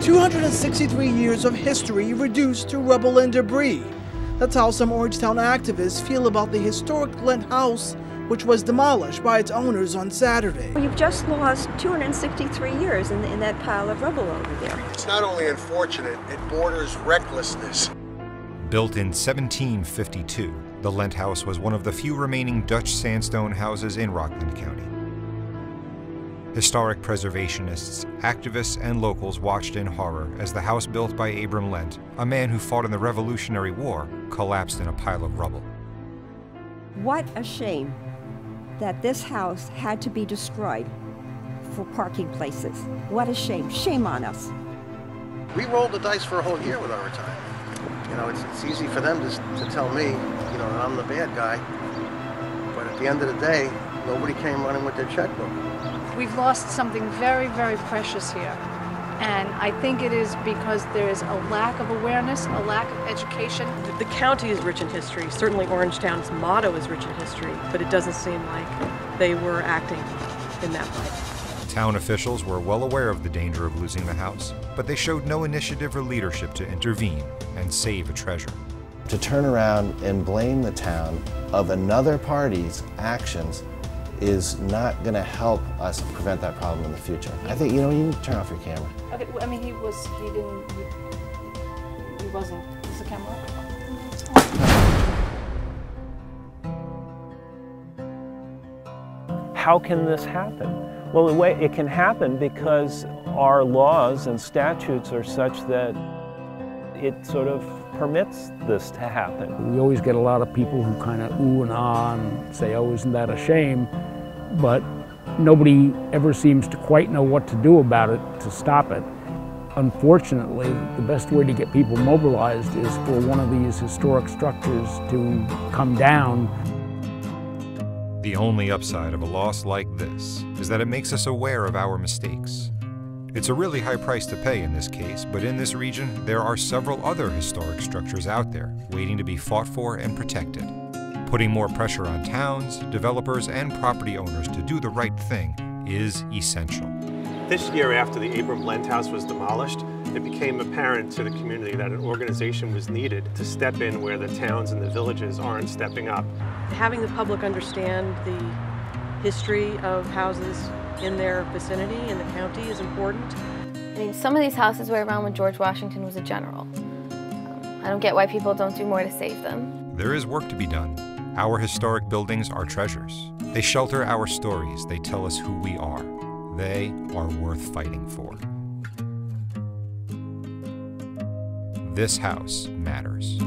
263 years of history reduced to rubble and debris. That's how some Orangetown activists feel about the historic Lent house, which was demolished by its owners on Saturday. You've just lost 263 years in that pile of rubble over there. It's not only unfortunate, it borders recklessness. Built in 1752, the Lent house was one of the few remaining Dutch sandstone houses in Rockland County. Historic preservationists, activists, and locals watched in horror as the house built by Abram Lent, a man who fought in the Revolutionary War, collapsed in a pile of rubble. What a shame that this house had to be destroyed for parking places. What a shame. Shame on us. We rolled the dice for a whole year with our retirement. You know, it's easy for them to tell me, you know, that I'm the bad guy. But at the end of the day, nobody came running with their checkbook. We've lost something very, very precious here. And I think it is because there is a lack of awareness, a lack of education. The county is rich in history. Certainly Orangetown's motto is rich in history, but it doesn't seem like they were acting in that way. Town officials were well aware of the danger of losing the house, but they showed no initiative or leadership to intervene and save a treasure. To turn around and blame the town of another party's actions is not going to help us prevent that problem in the future. I think, you know, you need to turn off your camera. Okay, I mean, he wasn't, is the camera on? How can this happen? Well, the way it can happen because our laws and statutes are such that it sort of permits this to happen. We always get a lot of people who kind of ooh and ah and say, oh, isn't that a shame? But nobody ever seems to quite know what to do about it to stop it. Unfortunately, the best way to get people mobilized is for one of these historic structures to come down. The only upside of a loss like this is that it makes us aware of our mistakes. It's a really high price to pay in this case, but in this region, there are several other historic structures out there waiting to be fought for and protected. Putting more pressure on towns, developers, and property owners to do the right thing is essential. This year, after the Abram Lent house was demolished, it became apparent to the community that an organization was needed to step in where the towns and the villages aren't stepping up. Having the public understand the history of houses in their vicinity in the county is important. I mean, some of these houses were around when George Washington was a general. I don't get why people don't do more to save them. There is work to be done. Our historic buildings are treasures. They shelter our stories. They tell us who we are. They are worth fighting for. This house matters.